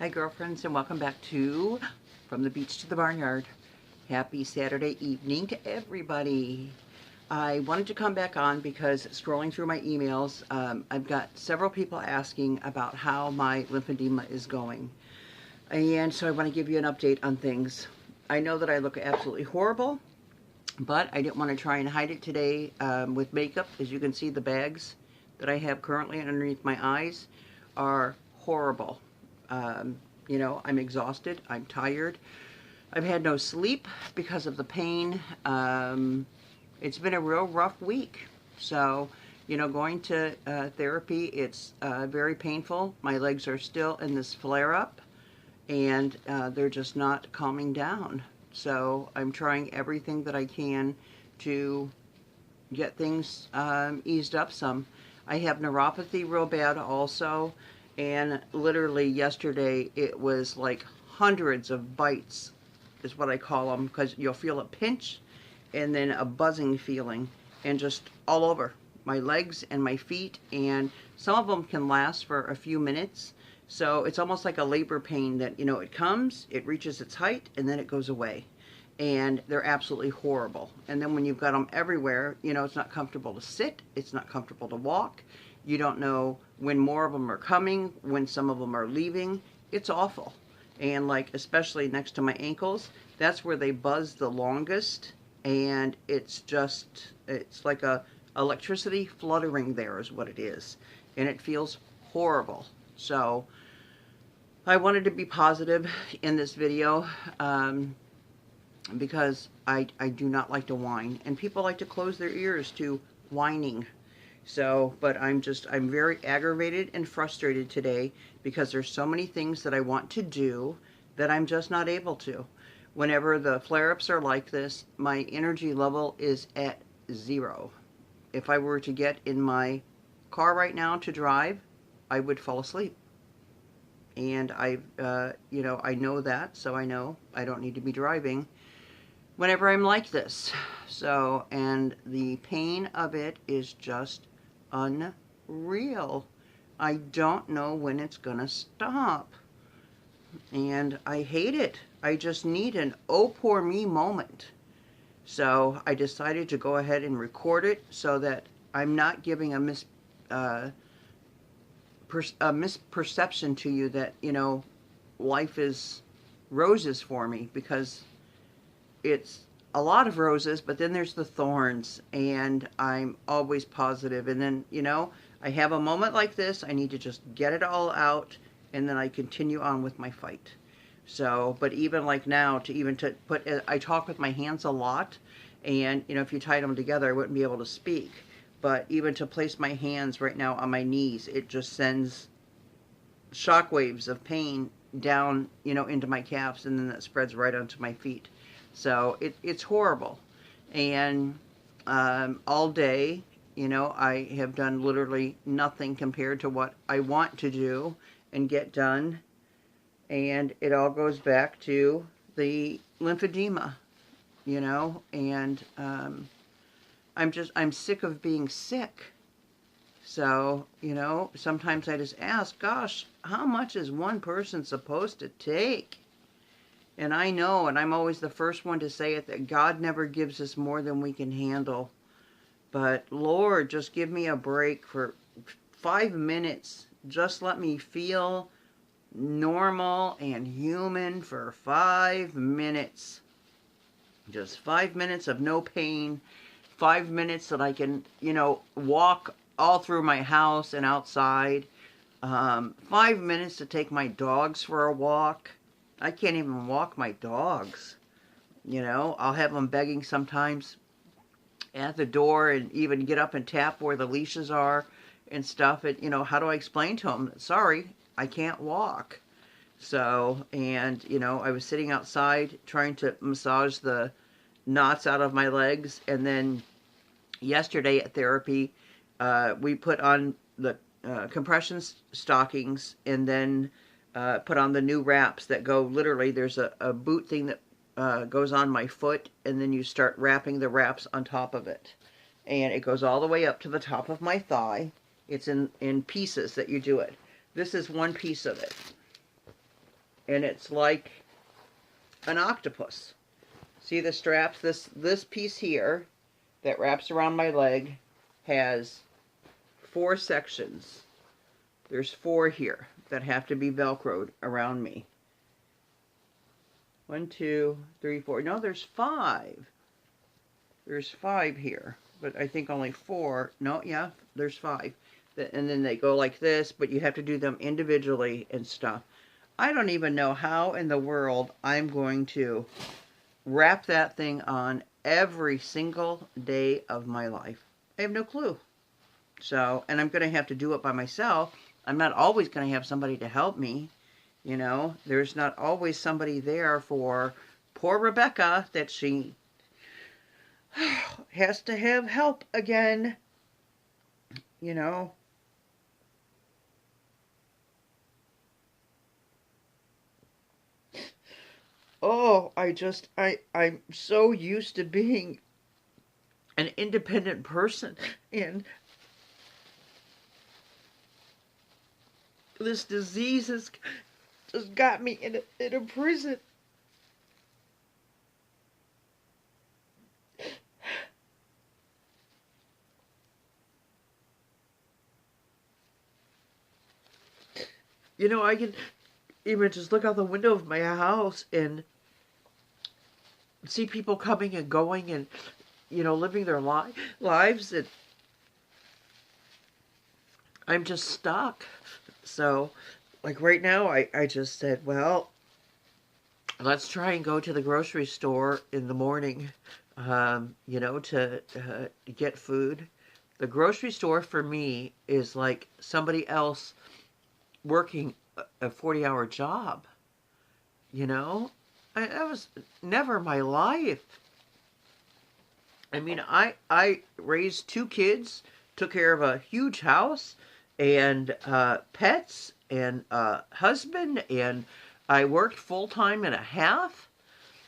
Hi girlfriends, and welcome back to From the Beach to the Barnyard. Happy Saturday evening to everybody. I wanted to come back on because scrolling through my emails, I've got several people asking about how my lymphedema is going. And so I want to give you an update on things. I know that I look absolutely horrible, but I didn't want to try and hide it today with makeup. As you can see, the bags that I have currently underneath my eyes are horrible. You know, I'm exhausted, I'm tired. I've had no sleep because of the pain. It's been a real rough week. So, you know, going to therapy, it's very painful. My legs are still in this flare-up, and they're just not calming down. So I'm trying everything that I can to get things eased up some. I have neuropathy real bad also. And literally yesterday, it was like hundreds of bites, is what I call them, because you'll feel a pinch and then a buzzing feeling, and just all over my legs and my feet. And some of them can last for a few minutes. So it's almost like a labor pain that, you know, it comes, it reaches its height, and then it goes away. And they're absolutely horrible. And then when you've got them everywhere, you know, it's not comfortable to sit, it's not comfortable to walk. You don't know when more of them are coming, when some of them are leaving. It's awful. And like, especially next to my ankles, that's where they buzz the longest. And it's just, it's like a electricity fluttering there is what it is. And it feels horrible. So I wanted to be positive in this video because I do not like to whine. And people like to close their ears to whining. So, but I'm very aggravated and frustrated today because there's so many things that I want to do that I'm just not able to. Whenever the flare-ups are like this, my energy level is at 0. If I were to get in my car right now to drive, I would fall asleep. And you know, I know that, so I know I don't need to be driving whenever I'm like this. So, and the pain of it is just unreal. I don't know when it's gonna stop, and I hate it. I just need an oh poor me moment. So I decided to go ahead and record it so that I'm not giving a misperception to you that, you know, life is roses for me, because it's a lot of roses, but then there's the thorns, and I'm always positive. And then, you know, I have a moment like this, I need to just get it all out, and then I continue on with my fight. So, but even like now, to put, I talk with my hands a lot, and, you know, if you tied them together, I wouldn't be able to speak. But even to place my hands right now on my knees, it just sends shockwaves of pain down, you know, into my calves, and then that spreads right onto my feet. So it's horrible. And all day, you know, I have done literally nothing compared to what I want to do and get done. And it all goes back to the lymphedema, you know, and I'm sick of being sick. So, you know, sometimes I just ask, gosh, how much is one person supposed to take? And I know, and I'm always the first one to say it, that God never gives us more than we can handle. But Lord, just give me a break for 5 minutes. Just let me feel normal and human for 5 minutes. Just 5 minutes of no pain. 5 minutes that I can, you know, walk all through my house and outside. 5 minutes to take my dogs for a walk. I can't even walk my dogs. You know, I'll have them begging sometimes at the door, and even get up and tap where the leashes are and stuff. And, you know, how do I explain to them, sorry, I can't walk? So, and, you know, I was sitting outside trying to massage the knots out of my legs. And then yesterday at therapy, we put on the compression stockings, and then put on the new wraps that go, literally, there's a boot thing that goes on my foot, and then you start wrapping the wraps on top of it. And it goes all the way up to the top of my thigh. It's in pieces that you do it. This is one piece of it. and it's like an octopus. See the straps? This piece here that wraps around my leg has 4 sections. There's 4 here that have to be Velcroed around me. 1, 2, 3, 4. No, there's 5. There's 5 here, but I think only 4. No, yeah, there's 5. And then they go like this, but you have to do them individually and stuff. I don't even know how in the world I'm going to wrap that thing on every single day of my life. I have no clue. So, and I'm going to have to do it by myself. I'm not always going to have somebody to help me. You know, there's not always somebody there for poor Rebecca that she has to have help again. You know. Oh, I'm so used to being an independent person, and this disease has just got me in a prison. You know, I can even just look out the window of my house and see people coming and going and, you know, living their lives, and I'm just stuck. So, like right now, I just said, well, let's try and go to the grocery store in the morning, you know, to get food. The grocery store for me is like somebody else working a 40-hour job, you know? That was never my life. I mean, I raised 2 kids, took care of a huge house, and pets, and husband, and I worked full-time and a half,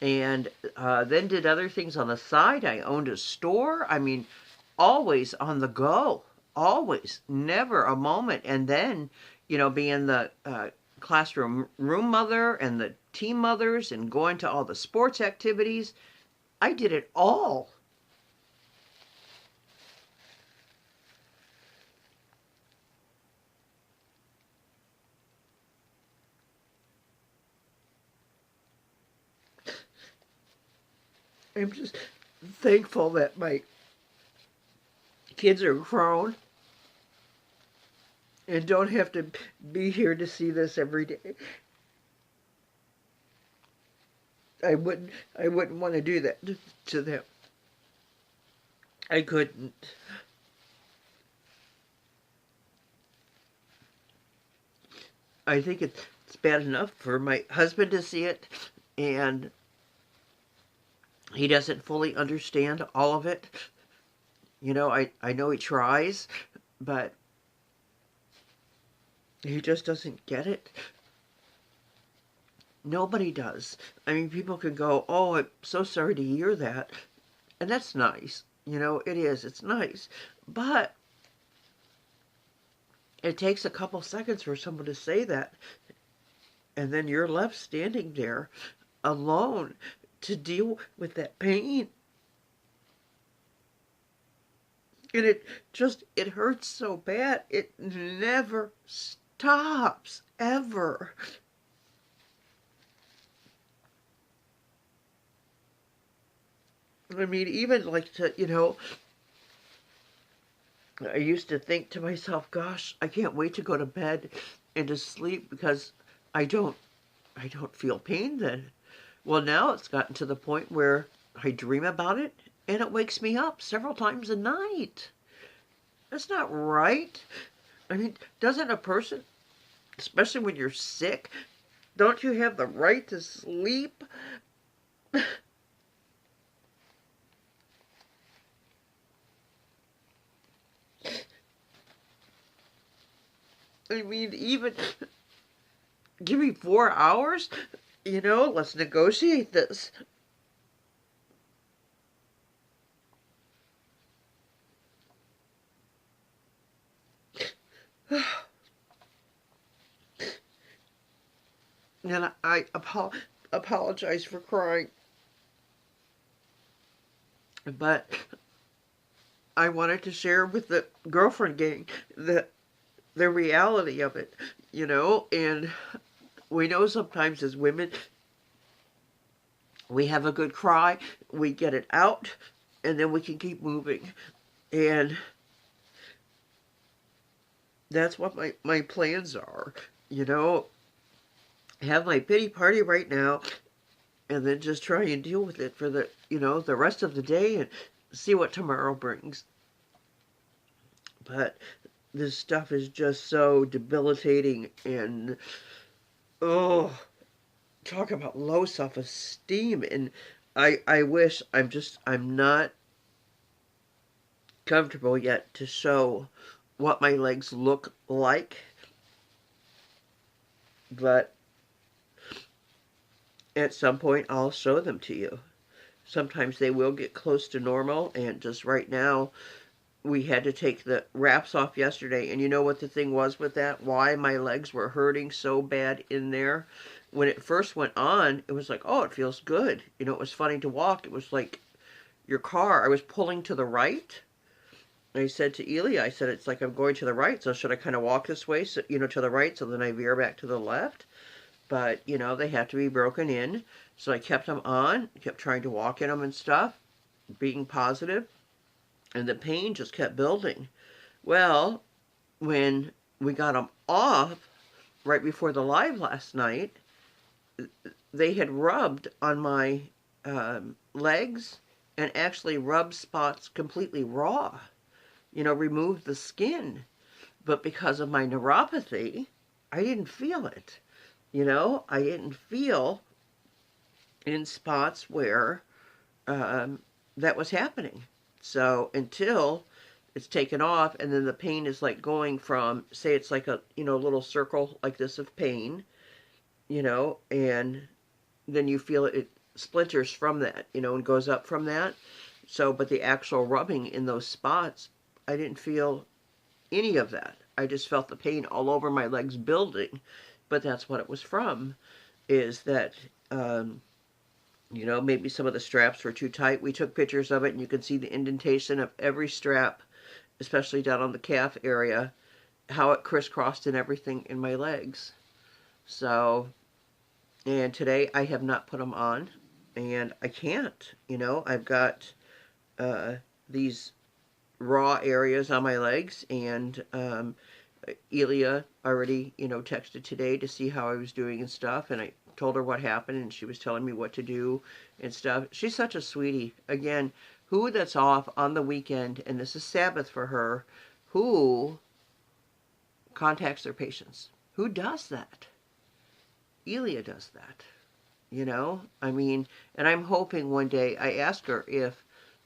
and then did other things on the side. I owned a store. I mean, always on the go. Always. Never a moment. And then, you know, being the classroom room mother and the team mothers and going to all the sports activities. I did it all. I'm just thankful that my kids are grown and don't have to be here to see this every day. I wouldn't want to do that to them. I couldn't. I think it's bad enough for my husband to see it, and he doesn't fully understand all of it. You know, I know he tries, but he just doesn't get it. Nobody does. I mean, people can go, oh, I'm so sorry to hear that. And that's nice. You know, it is. It's nice. But it takes a couple seconds for someone to say that. And then you're left standing there alone to deal with that pain. And it hurts so bad. It never stops, ever. I mean, even like to, you know, I used to think to myself, gosh, I can't wait to go to bed and to sleep because I don't feel pain then. Well, now it's gotten to the point where I dream about it and it wakes me up several times a night. That's not right. I mean, doesn't a person, especially when you're sick, don't you have the right to sleep? I mean, even give me 4 hours, you know, let's negotiate this. And I apologize for crying. But I wanted to share with the girlfriend gang the reality of it, you know, and we know sometimes as women, we have a good cry, we get it out, and then we can keep moving. And that's what my plans are, you know, have my pity party right now, and then just try and deal with it for the, you know, the rest of the day and see what tomorrow brings. But this stuff is just so debilitating and, oh, talk about low self-esteem. And I wish I'm not comfortable yet to show what my legs look like, but at some point I'll show them to you. Sometimes they will get close to normal, and just right now we had to take the wraps off yesterday, and you know what the thing was with that? Why my legs were hurting so bad in there? When it first went on, it was like, oh, it feels good. You know, it was funny to walk. It was like your car. I was pulling to the right. I said to Elia, I said, it's like I'm going to the right, so should I kind of walk this way, so, you know, to the right, so then I veer back to the left? But, you know, they have to be broken in. So I kept them on, kept trying to walk in them and stuff, being positive, and the pain just kept building. Well, when we got them off, right before the live last night, they had rubbed on my legs and actually rubbed spots completely raw, you know, removed the skin. But because of my neuropathy, I didn't feel it. You know, I didn't feel in spots where that was happening. So until it's taken off, and then the pain is like going from, say it's like a, you know, little circle like this of pain, you know, and then you feel it splinters from that, you know, and goes up from that. So, but the actual rubbing in those spots, I didn't feel any of that. I just felt the pain all over my legs building. But that's what it was from, is that, you know, maybe some of the straps were too tight. We took pictures of it, and you can see the indentation of every strap, especially down on the calf area, how it crisscrossed and everything in my legs. So, and today I have not put them on, and I can't, you know, I've got these raw areas on my legs, and Elia already, you know, texted today to see how I was doing and stuff, and I told her what happened, and she was telling me what to do and stuff. She's such a sweetie. Again, who that's off on the weekend, and this is Sabbath for her, who contacts their patients? Who does that? Elia does that. You know, I mean, and I'm hoping one day, I asked her if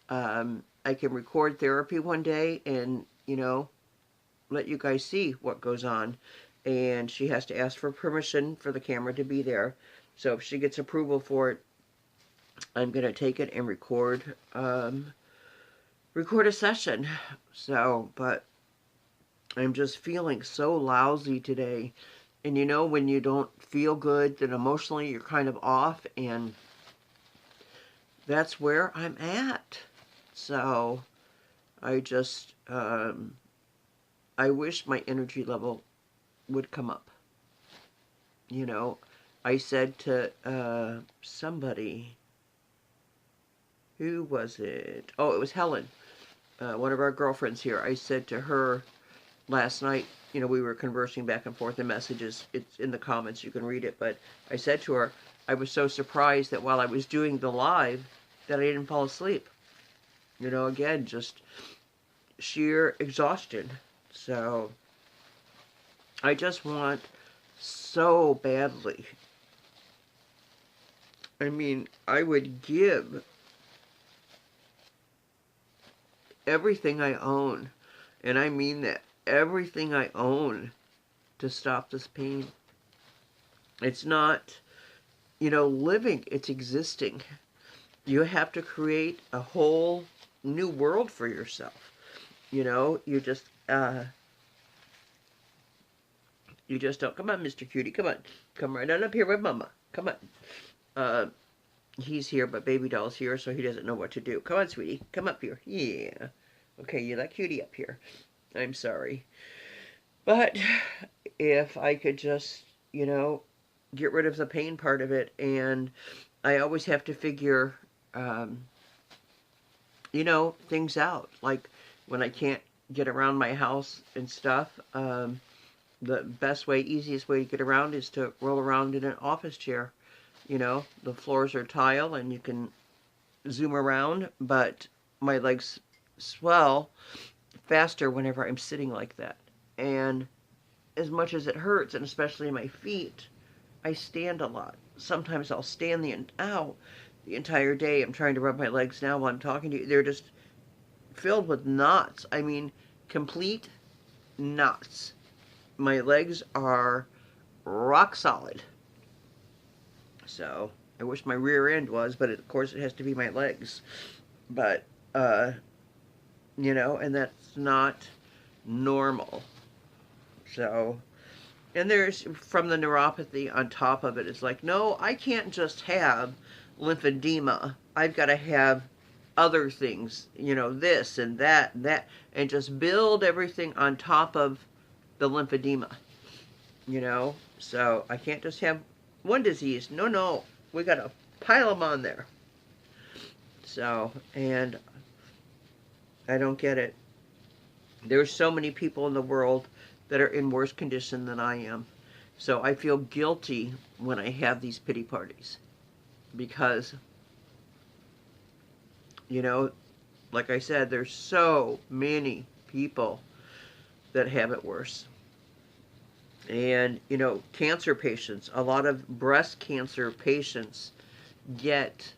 I can record therapy one day and, you know, let you guys see what goes on. And she has to ask for permission for the camera to be there. So if she gets approval for it, I'm going to take it and record a session. So, but I'm just feeling so lousy today. And you know, when you don't feel good, then emotionally you're kind of off, and that's where I'm at. So I just, I wish my energy level would come up. You know, I said to somebody, who was it? Oh, it was Helen, one of our girlfriends here. I said to her last night, you know, we were conversing back and forth in messages. It's in the comments, you can read it. But I said to her, I was so surprised that while I was doing the live, that I didn't fall asleep. You know, again, just sheer exhaustion. So I just want so badly. I mean, I would give everything I own, and I mean that, everything I own, to stop this pain. It's not, you know, living, it's existing. You have to create a whole new world for yourself. You know, you just, You just don't. Come on, Mr. Cutie. Come on. Come right on up here with Mama. Come on. He's here, but Baby Doll's here, so he doesn't know what to do. Come on, sweetie. Come up here. Yeah. Okay, you let Cutie up here. I'm sorry. But if I could just, get rid of the pain part of it, and I always have to figure, things out. Like when I can't get around my house and stuff, the best way, easiest way to get around is to roll around in an office chair. The floors are tile and you can zoom around, but my legs swell faster whenever I'm sitting like that. And as much as it hurts, and especially my feet, I stand a lot. Sometimes I'll stand the entire day. I'm trying to rub my legs now while I'm talking to you. They're just filled with knots. I mean, complete knots. My legs are rock solid. So, I wish my rear end was, but of course it has to be my legs. But, and that's not normal. So, and there's, from the neuropathy on top of it, it's like, no, I can't just have lymphedema. I've got to have other things, this and that, and just build everything on top of the lymphedema, So I can't just have one disease. No, we got to pile them on there. So, and I don't get it. There's so many people in the world that are in worse condition than I am. So I feel guilty when I have these pity parties. Because, like I said, there's so many people that have it worse. And, cancer patients, a lot of breast cancer patients get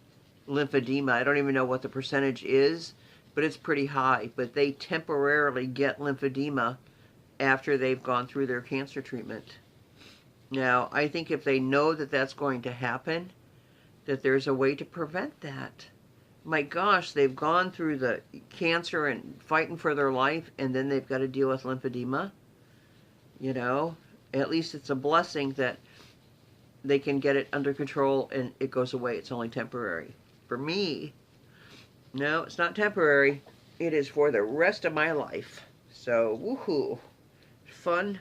lymphedema. I don't even know what the percentage is, but it's pretty high. But they temporarily get lymphedema after they've gone through their cancer treatment. Now, I think if they know that that's going to happen, that there's a way to prevent that. My gosh, they've gone through the cancer and fighting for their life, and then they've got to deal with lymphedema. At least it's a blessing that they can get it under control and it goes away. It's only temporary. For me, no, it's not temporary. It is for the rest of my life. So, woohoo. Fun.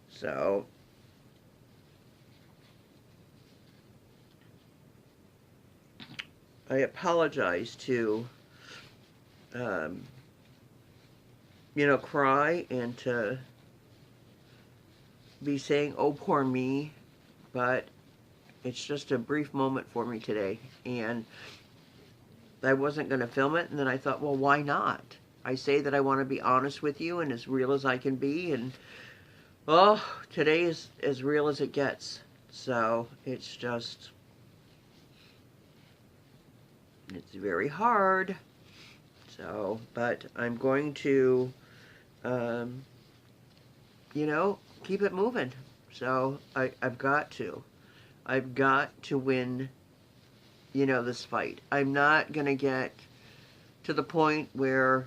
So, I apologize to, cry and to be saying, oh, poor me, but it's just a brief moment for me today, and I wasn't going to film it, and then I thought, well, why not? I say that I want to be honest with you and as real as I can be, and, well, today is as real as it gets, so it's just, it's very hard, so, but I'm going to, keep it moving. So I've got to win, this fight. I'm not going to get to the point where,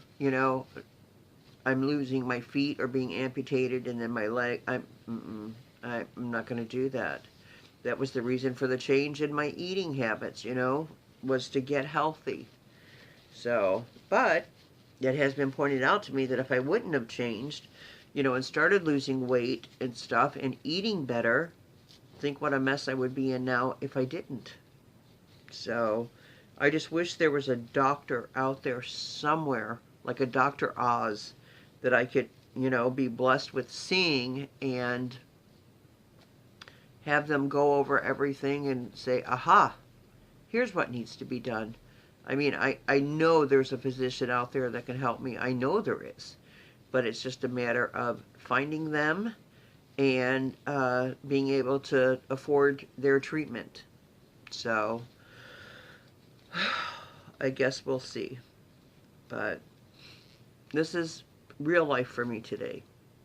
I'm losing my feet or being amputated and then my leg. I'm not going to do that. That was the reason for the change in my eating habits, was to get healthy. So, but it has been pointed out to me that if I wouldn't have changed, and started losing weight and stuff and eating better, think what a mess I would be in now if I didn't. So, I just wish there was a doctor out there somewhere, like a Dr. Oz, that I could, be blessed with seeing and have them go over everything and say, aha, here's what needs to be done. I mean, I know there's a physician out there that can help me. I know there is. But it's just a matter of finding them and being able to afford their treatment. So, I guess we'll see. But this is real life for me today.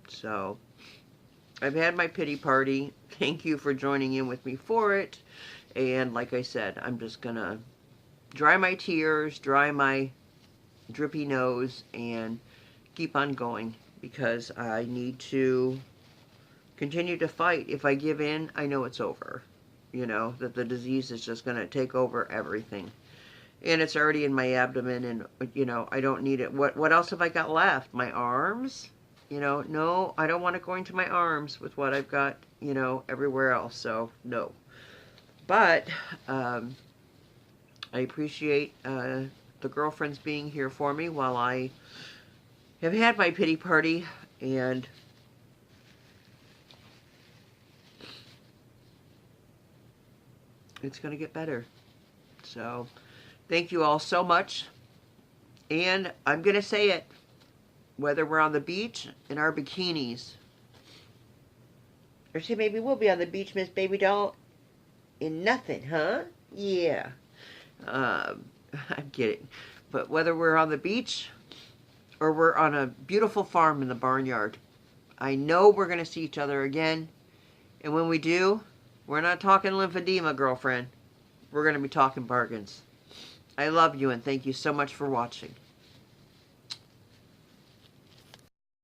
So, I've had my pity party. Thank you for joining in with me for it. And like I said, I'm just going to dry my tears, dry my drippy nose, and keep on going, because I need to continue to fight. If I give in, I know it's over. You know, that the disease is just going to take over everything. And it's already in my abdomen, and, you know, I don't need it. What else have I got left? My arms? You know, no, I don't want it going to my arms with what I've got, you know, everywhere else. So, no. But, I appreciate the girlfriends being here for me while I have had my pity party, and it's going to get better. So, thank you all so much. And I'm going to say it, whether we're on the beach in our bikinis, or say maybe we'll be on the beach, Miss Baby Doll, in nothing, huh? Yeah. I'm kidding. But whether we're on the beach or we're on a beautiful farm in the barnyard, I know we're going to see each other again. And when we do, we're not talking lymphedema, girlfriend. We're going to be talking bargains. I love you, and thank you so much for watching.